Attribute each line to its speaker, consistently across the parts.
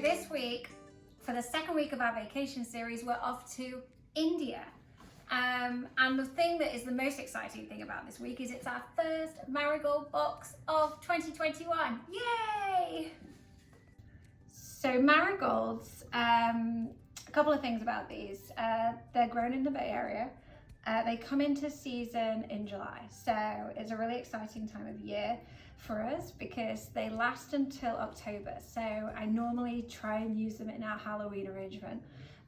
Speaker 1: this week, for the second week of our vacation series, we're off to India. And the thing that is the most exciting thing about this week is it's our first Marigold box of 2021. Yay! So Marigolds, a couple of things about these. They're grown in the Bay Area. They come into season in July, so it's a really exciting time of year for us because they last until October. So I normally try and use them in our Halloween arrangement,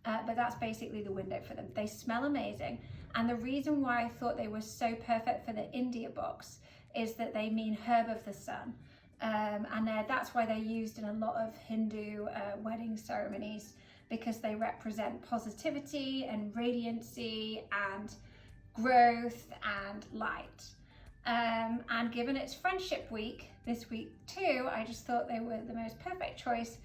Speaker 1: but that's basically the window for them. They smell amazing, and the reason why I thought they were so perfect for the India box is that they mean herb of the sun, and that's why they're used in a lot of Hindu wedding ceremonies, because they represent positivity and radiancy and growth and light. And given it's Friendship Week this week too, I just thought they were the most perfect choice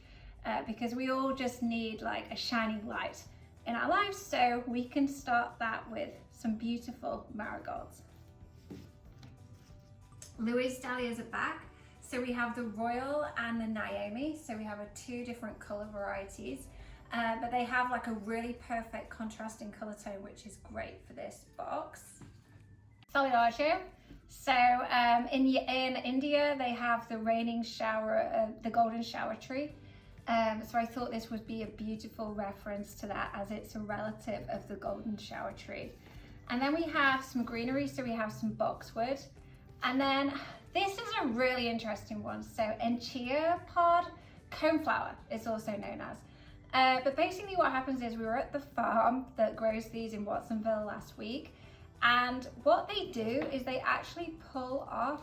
Speaker 1: because we all just need like a shining light in our lives, so we can start that with some beautiful marigolds. Louis dahlias are back. So we have the Royal and the Naomi, so we have two different color varieties. But they have like a really perfect contrasting color tone, which is great for this box. Solidarity. So in India, they have the raining shower, the golden shower tree. So I thought this would be a beautiful reference to that, as it's a relative of the golden shower tree. And then we have some greenery, so we have some boxwood. And then this is a really interesting one. So Enchia pod coneflower is also known as. But basically what happens is we were at the farm that grows these in Watsonville last week, and what they do is they actually pull off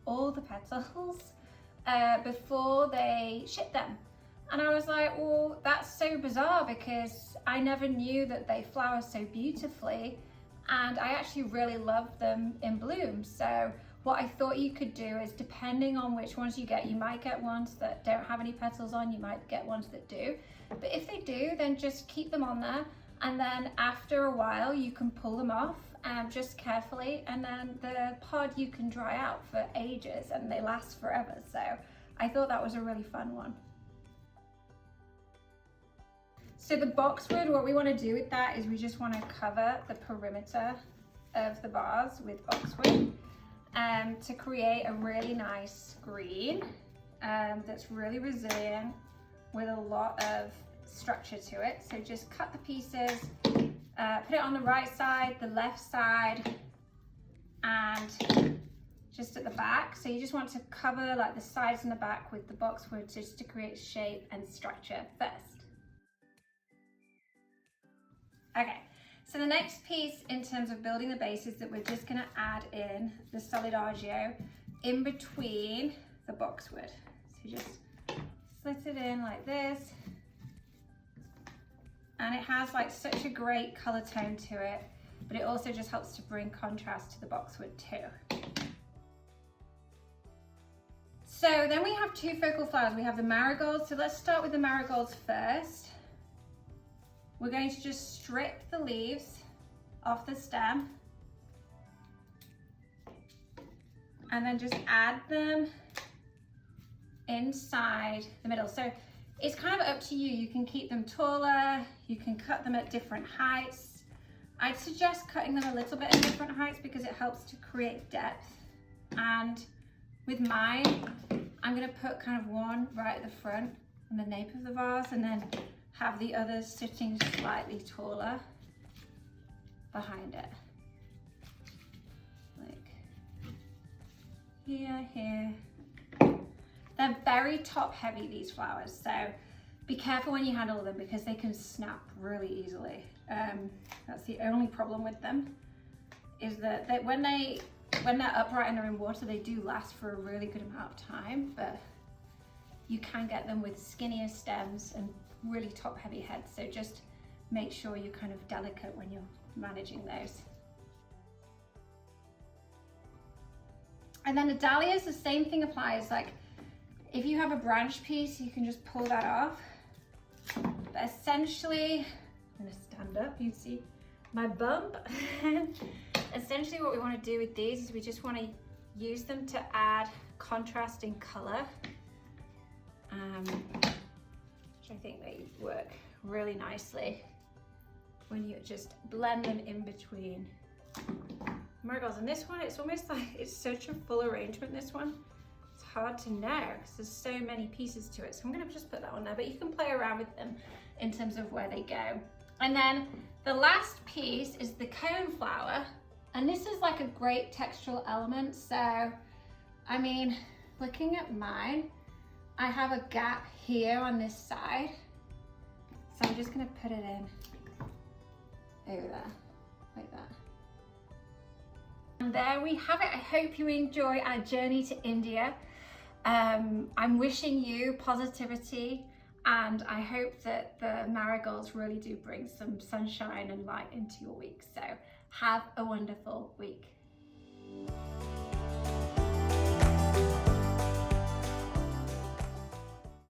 Speaker 1: all the petals before they ship them. And I was like, well, that's so bizarre because I never knew that they flower so beautifully, and I actually really love them in bloom. So what I thought you could do is, depending on which ones you get, you might get ones that don't have any petals on, you might get ones that do. But if they do, then just keep them on there, and then after a while you can pull them off just carefully, and then the pod you can dry out for ages and they last forever. So I thought that was a really fun one. So the boxwood, what we want to do with that is we just want to cover the perimeter of the vase with boxwood to create a really nice green that's really resilient with a lot of structure to it. So just cut the pieces, put it on the right side, the left side, and just at the back. So you just want to cover like the sides and the back with the boxwood just to create shape and structure first. Okay, so the next piece in terms of building the base is that we're just going to add in the solidagio in between the boxwood. So just slit it in like this, and it has like such a great color tone to it, but it also just helps to bring contrast to the boxwood too. So then we have two focal flowers. We have the marigolds, so let's start with the marigolds first. We're going to just strip the leaves off the stem and then just add them inside the middle. So it's kind of up to you. You can keep them taller, you can cut them at different heights. I'd suggest cutting them a little bit at different heights because it helps to create depth. And with mine, I'm gonna put kind of one right at the front on the nape of the vase, and then have the others sitting slightly taller behind it. Like here. They're very top heavy, these flowers, so be careful when you handle them because they can snap really easily. That's the only problem with them, is that when they're upright and they're in water, they do last for a really good amount of time, but you can get them with skinnier stems and really top heavy heads, so just make sure you're kind of delicate when you're managing those. And then the dahlias, the same thing applies. Like if you have a branch piece, you can just pull that off. But essentially, I'm gonna stand up, you see my bump. Essentially what we want to do with these is we just want to use them to add contrast in color. I think they work really nicely when you just blend them in between marigolds. And this one, it's almost like it's such a full arrangement, this one. It's hard to know because there's so many pieces to it. So I'm gonna just put that on there, but you can play around with them in terms of where they go. And then the last piece is the cone flower. And this is like a great textural element. So, I mean, looking at mine, I have a gap here on this side. So I'm just gonna put it in over there, like that. And there we have it. I hope you enjoy our journey to India. I'm wishing you positivity, and I hope that the marigolds really do bring some sunshine and light into your week. So have a wonderful week.